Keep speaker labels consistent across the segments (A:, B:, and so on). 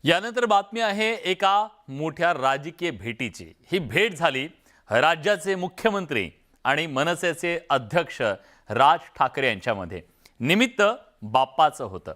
A: यानंतर बातमी आहे एका मोठ्या राजकीय भेटीची। ही भेट झाली राज्याचे मुख्यमंत्री आणि मनसेचे अध्यक्ष राज ठाकरे यांच्यामध्ये। निमित्त बाप्पाचं होतं।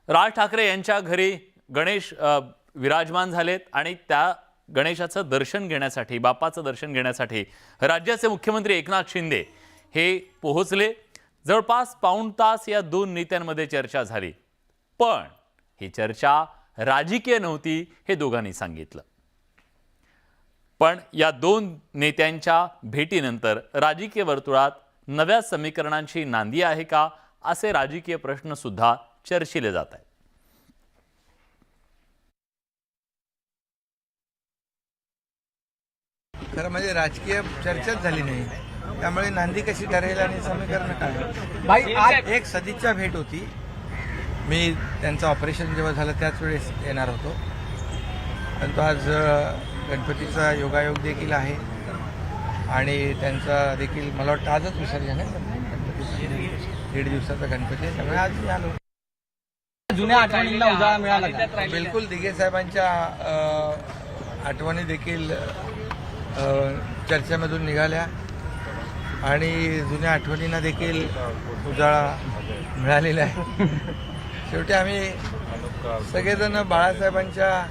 A: राज ठाकरे यांच्या घरी गणेश विराजमान झालेत आणि त्या गणेशाचं दर्शन घेण्यासाठी, बाप्पाचं दर्शन घेण्यासाठी राज्याचे मुख्यमंत्री एकनाथ शिंदे हे पोहोचले। जवळपास पाऊण तास या दोन नेत्यांमध्ये चर्चा झाली, पण ही चर्चा राजकीय नव्हती हे दोघांनी सांगितलं। पण या दोन नेत्यांच्या भेटीनंतर राजकीय वर्तुळात नव्या समीकरणांची नांदी आहे का, असे राजकीय प्रश्न सुद्धा चर्चिले जात आहेत।
B: खरं म्हणजे राजकीय चर्चाच झाली नाही, त्यामुळे नांदी कशी ठरेल आणि समीकरण काय। भाई आज एक सदिच्छा भेट होती। मी त्यांचं ऑपरेशन जेव्हा झालं त्याच वेळेस येणार होतो, परंतु आज गणपतीचा योगायोग देखील आहे आणि त्यांचा देखील मला वाटतं आजच विसर्जन आहे गणपतीचं। 1.5 दिवसाचा गणपती आहे, त्यामुळे आज मी आलो।
C: जुन्या आठवणींना उजाळा मिळाला।
B: बिलकुल दिघे साहेबांच्या आठवणी देखील चर्चेमधून निघाल्या आणि जुन्या आठवणींना देखील उजाळा मिळालेला आहे। शेवटी आम्ही सगळेजण बाळासाहेबांच्या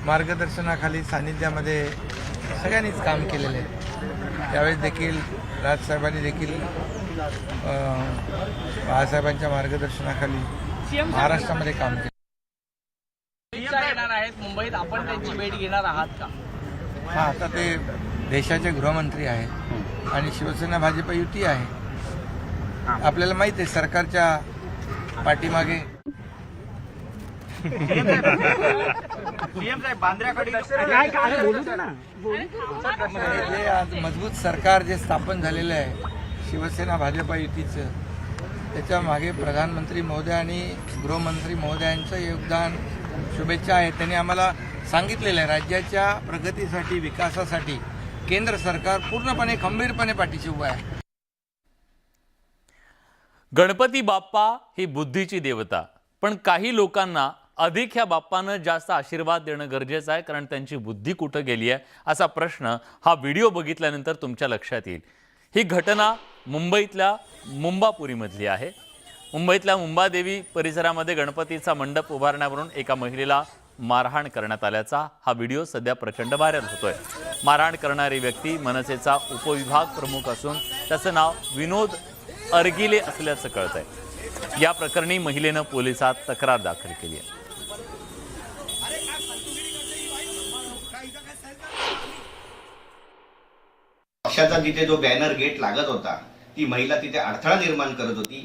B: मार्गदर्शनाखाली, सानिध्यामध्ये सगळ्यांनीच काम केलेले आहे। त्यावेळेस देखील राजसाहेबांनी देखील बाळासाहेबांच्या मार्गदर्शनाखाली महाराष्ट्रामध्ये काम केलं।
C: येणार आहेत मुंबईत, आपण त्यांची भेट घेणार आहात का?
B: हां, आता ते देशाचे गृहमंत्री आहेत आणि शिवसेना भाजप युती आहे। आपल्याला माहिती आहे सरकारच्या पाठीमागे जे आज मजबूत सरकार जे स्थापन झालेलं आहे शिवसेना भाजप युतीचं, त्याच्या मागे प्रधानमंत्री महोदय आणि गृहमंत्री महोदयांचं योगदान, शुभेच्छा आहेत। त्यांनी आम्हाला सांगितलेलं आहे राज्याच्या प्रगतीसाठी, विकासासाठी केंद्र सरकार पूर्णपणे खंबीरपणे पाठीशी उभं आहे।
A: गणपती बाप्पा ही बुद्धीची देवता, पण काही लोकांना अधिक ह्या बाप्पानं जास्त आशीर्वाद देणं गरजेचं आहे, कारण त्यांची बुद्धी कुठं गेली आहे असा प्रश्न हा व्हिडिओ बघितल्यानंतर तुमच्या लक्षात येईल। ही घटना मुंबईतल्या मुंबापुरीमधली आहे। मुंबईतल्या मुंबादेवी परिसरामध्ये गणपतीचा मंडप उभारण्यावरून एका महिलेला मारहाण करण्यात आल्याचा हा व्हिडिओ सध्या प्रचंड व्हायरल होतोय। मारहाण करणारी व्यक्ती मनसेचा उपविभाग प्रमुख असून त्याचं नाव विनोद अर्गिले असल्याचं कळतंय। या प्रकरणी महिलेनं पोलिसात तक्रार दाखल केली आहे।
D: पक्षाचा जिथे जो बॅनर गेट लागत होता, ती महिला तिथे अडथळा निर्माण करत होती।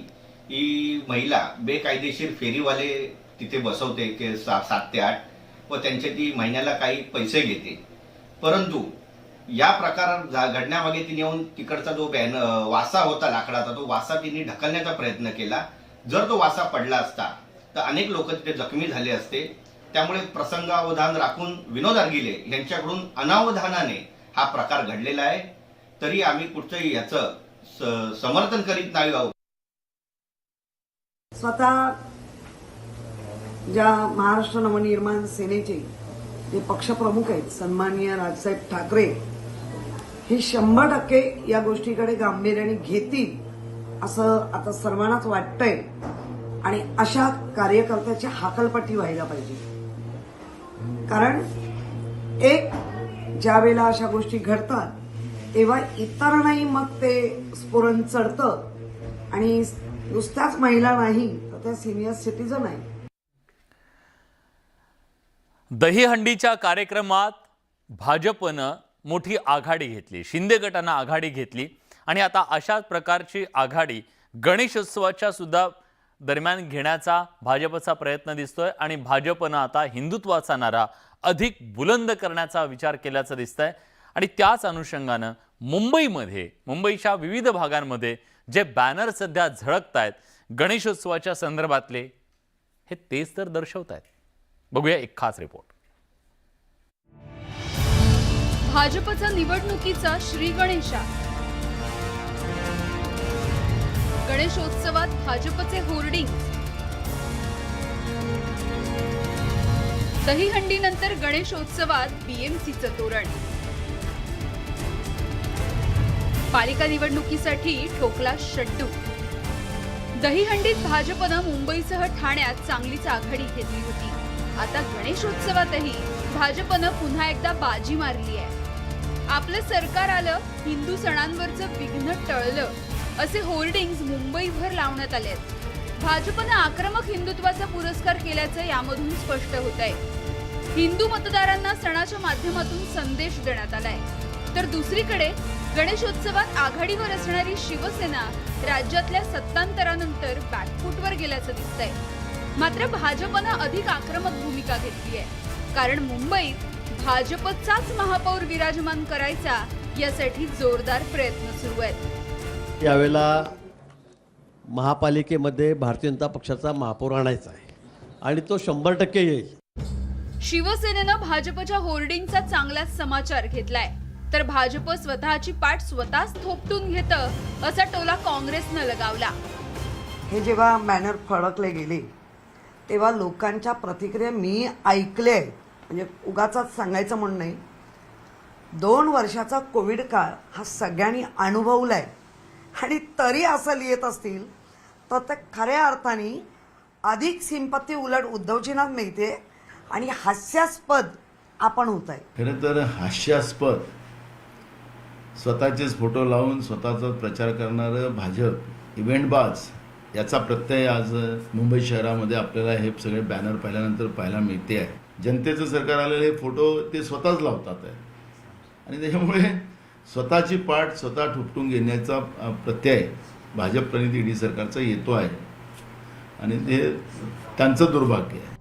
D: ही महिला बेकायदेशीर फेरीवाले तिथे बसवते की 7 ते 8 व त्यांचे ती महिन्याला काही पैसे घेते। परंतु या प्रकार घडण्यामागे तिने येऊन तिकडचा जो वासा होता लाकडाचा, तो वासा तिने ढकलण्याचा प्रयत्न केला। जर तो वासा पडला असता तर अनेक लोक तिथे जखमी झाले असते। त्यामुळे प्रसंगावधान राखून विनोद अर्गिले यांच्याकडून अनावधानाने हा प्रकार घडलेला आहे। तरी आम्ही कुठचंही याचं समर्थन करीत नाही आहोत।
E: स्वतः ज्या महाराष्ट्र नवनिर्माण सेनेचे जे पक्षप्रमुख आहेत सन्माननीय राजसाहेब ठाकरे, हे 100% या गोष्टीकडे गांभीर्याने घेतील असं आता सर्वांनाच वाटतंय आणि अशा कार्यकर्त्याची हाकलपट्टी व्हायला पाहिजे। कारण एक ज्या वेळेला अशा गोष्टी घडतात तेव्हा इतरांनाही मग ते स्फुरण चढतं आणि नुसत्याच महिला नाही तर त्या सिनियर सिटीजन आहे।
A: दहीहंडीच्या कार्यक्रमात भाजपनं मोठी आघाडी घेतली, शिंदे गटानं आघाडी घेतली आणि आता अशाच प्रकारची आघाडी गणेशोत्सवाच्या सुद्धा दरम्यान घेण्याचा भाजपचा प्रयत्न दिसतोय आणि भाजपनं आता हिंदुत्वाचा नारा अधिक बुलंद करण्याचा विचार केल्याचं दिसतंय। आणि त्याच अनुषंगानं मुंबईच्या विविध भागांमध्ये जे बॅनर सध्या झळकतायत गणेशोत्सवाच्या संदर्भातले, हे तेच तर दर्शवतायत। बघूया एक खास रिपोर्ट।
F: भाजपचा निवडणुकीचा श्री गणेशा, गणेशोत्सवात भाजपचे होर्डिंग, दहीहंडीनंतर गणेशोत्सवात बीएमसीचं तोरण. पालिका निवडणुकीसाठी ठोकला शड्डू. दहीहंडीत भाजपनं मुंबईसह ठाण्यात चांगलीच आघाडी घेतली होती. आता गणेशोत्सवातही भाजपनं पुन्हा एकदा बाजी मारली आहे. आपलं सरकार आलं, हिंदू सणांवरचं विघ्न टळलं, असे होर्डिंग्ज मुंबईभर लावण्यात आले आहेत. भाजपनं आक्रमक हिंदुत्वाचा पुरस्कार केल्याचं यामधून स्पष्ट होत आहे. हिंदू मतदारांना सणाच्या माध्यमातून संदेश देण्यात आलाय. तर दुसरीकडे गणेशोत्सवात आघाडीवर असणारी शिवसेना राज्यातल्या सत्तांतरानंतर बॅकफूटवर गेल्याचं दिसतंय. मात्र भाजपनं अधिक आक्रमक भूमिका घेतली आहे, कारण मुंबईत भाजपचाच महापौर विराजमान करायचा यासाठी जोरदार प्रयत्न सुरू आहेत.
G: यावेळेला महापालिकेमध्ये भारतीय जनता पक्षाचा महापौर आणायचा आहे आणि तो 100% येईल.
F: शिवसेनेनं भाजपच्या होर्डिंगचा चांगलाच समाचार घेतलाय. तर भाजप स्वतःची पाठ स्वतःच थोपटून घेतं असा टोला काँग्रेसनं लगावला.
E: हे जेव्हा बॅनर फडकले गेले तेव्हा लोकांच्या प्रतिक्रिया मी ऐकले. म्हणजे उगाचाच सांगायचं म्हणणं नाही. 2 वर्षाचा कोविड काळ हा सगळ्यांनी अनुभवलाय आणि तरी असं लिहित असतील तर ते खऱ्या अर्थाने अधिक सिंपत्ती उलट उद्धवजींना मिळते आणि हास्यास्पद आपण होत आहे.
H: खरं तर हास्यास्पद स्वतःचेच फोटो लावून स्वतःचा प्रचार करणारं भाजप इव्हेंटबाज याचा प्रत्यय आज मुंबई शहरामध्ये आपल्याला हे सगळे बॅनर पाहिल्यानंतर पाहायला मिळते आहे. जनतेचं सरकार आलेले हे फोटो ते स्वतःच लावतात आहे आणि त्याच्यामुळे स्वतःची पाठ स्वतः ठुपटून घेण्याचा प्रत्यय भाजप प्रणित ईडी सरकारचा येतो आहे आणि ते त्यांचं दुर्भाग्य आहे.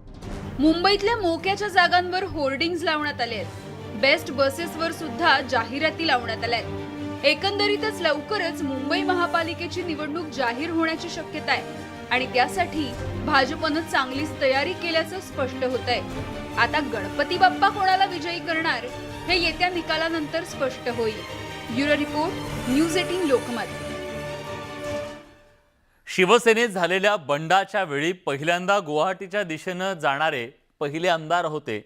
F: मुंबईतल्या मोक्याच्या जागांवर होर्डिंग्ज लावण्यात आले आहेत. बेस्ट बसेसवर सुद्धा जाहिराती लावण्यात आल्या आहेत. एकंदरीतच लवकरच मुंबई महापालिकेची निवडणूक जाहीर होण्याची शक्यता आहे आणि त्यासाठी भाजपनं चांगलीच तयारी केल्याचं स्पष्ट होत आहे. आता गणपती बाप्पा कोणाला विजयी करणार हे येत्या निकालानंतर स्पष्ट होईल. Bureau report, news 18 Lokmat.
A: शिवसेनेत झालेल्या बंडाच्या वेळी पहिल्यांदा गुवाहाटीच्या दिशेनं जाणारे पहिले आमदार होते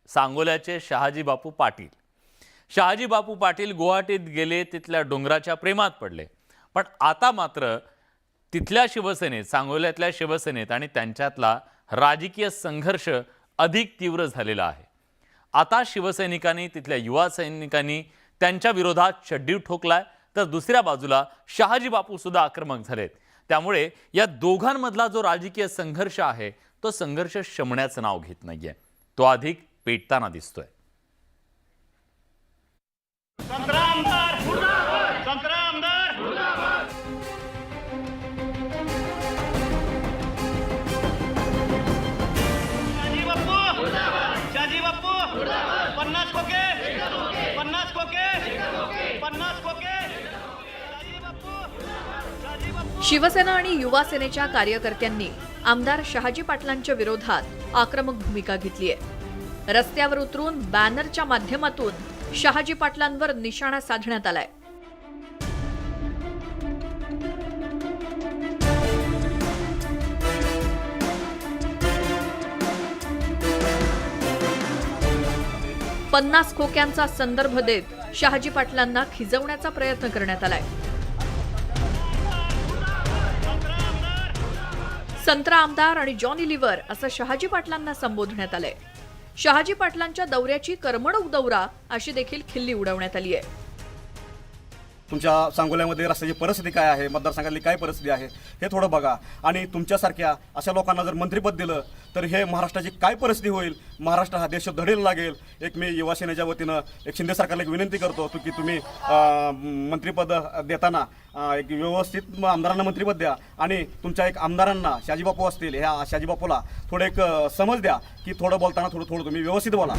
A: सांगोल्याचे शहाजी बापू पाटील. शहाजी बापू पाटील गुवाहाटीत गेले, तिथल्या डोंगराच्या प्रेमात पडले. पण आता मात्र तिथल्या शिवसेनेत, सांगोल्यातल्या शिवसेनेत आणि त्यांच्यातला राजकीय संघर्ष अधिक तीव्र झालेला आहे. आता शिवसैनिकांनी, तिथल्या युवा सैनिकांनी त्यांच्या विरोधात शड्डू ठोकलाय, तर दुसऱ्या बाजूला शहाजी बापू सुद्धा आक्रमक झालेत. त्यामुळे या दोघांमधला जो राजकीय संघर्ष आहे तो संघर्ष शमण्याचं नाव घेत नाहीये, तो अधिक पेटताना दिसतोय.
I: शिवसेना आणि युवा सेनेच्या कार्यकर्त्यांनी आमदार शहाजी पाटलांच्या विरोधात आक्रमक भूमिका घेतली आहे. रस्त्यावर उतरून बॅनरच्या माध्यमातून शहाजी पाटलांवर निशाणा साधण्यात आलाय. पन्नास खोक्यांचा संदर्भ देत शहाजी पाटलांना खिजवण्याचा प्रयत्न करण्यात आलाय. संत्रा आमदार आणि जॉनी लिव्हर असं शहाजी पाटलांना संबोधण्यात आलंय. शहाजी पाटलांच्या दौऱ्याची करमणूक दौरा अशी देखील खिल्ली उडवण्यात आली आहे.
J: तुमच्या सांगोल्यामध्ये रस्त्याची परिस्थिती काय आहे, मतदारसंघातली काय परिस्थिती आहे हे थोडं बघा. आणि तुमच्यासारख्या अशा लोकांना जर मंत्रिपद दिलं तर हे महाराष्ट्राची काय परिस्थिती होईल. महाराष्ट्र हा देश धडेल लागेल. एक मी युवा सेनेच्या वतीनं एक शिंदे सरकारला एक विनंती करतो की तुम्ही मंत्रिपद देताना एक व्यवस्थित आमदारांना मंत्रिपद द्या आणि तुमच्या एक आमदारांना शहाजीबापू असतील, ह्या शहाजीबापूला थोडं एक समज द्या की थोडं बोलताना थोडं तुम्ही व्यवस्थित बोला.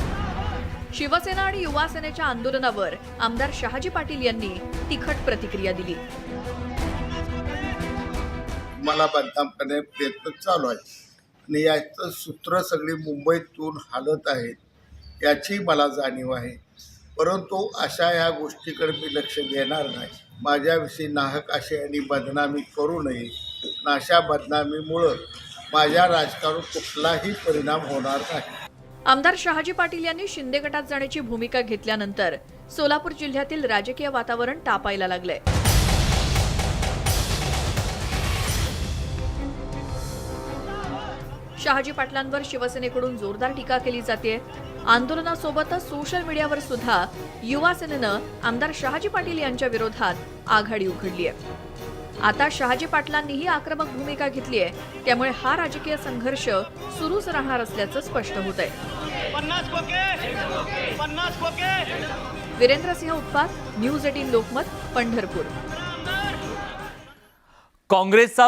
I: शिवसेना आणि युवा सेनेच्या आंदोलनावर आमदार शहाजी पाटील यांनी तिखट प्रतिक्रिया दिली.
K: मला बांधकाम करण्याचा प्रयत्न चालू आहे आणि याचं सूत्र सगळी मुंबईतून हालत आहेत याची मला जाणीव आहे. परंतु अशा या गोष्टीकडे मी लक्ष देणार नाही. माझ्याविषयी नाहक अशी आणि बदनामी करू नये. अशा बदनामीमुळं माझ्या राजकारणावर कुठलाही परिणाम होणार नाही.
I: आमदार शहाजी पाटील यांनी शिंदे गटात जाण्याची भूमिका घेतल्यानंतर सोलापूर जिल्ह्यातील राजकीय वातावरण तापायला लागलंय. शहाजी पाटलांवर शिवसेनेकडून जोरदार टीका केली जाते. आंदोलनासोबतच सोशल मीडियावर सुद्धा युवा सेनेनं आमदार शहाजी पाटील यांच्या विरोधात आघाडी उघडली आहे. आता शहाजी पाटलांनीही आक्रमक भूमिका घेतली आहे, त्यामुळे हा राजकीय संघर्ष सुरूच राहणार असल्याचं स्पष्ट होत आहे. वीरेंद्र सिंह उत्पात, न्यूज 18 लोकमत, पंढरपूर.
A: काँग्रेसचा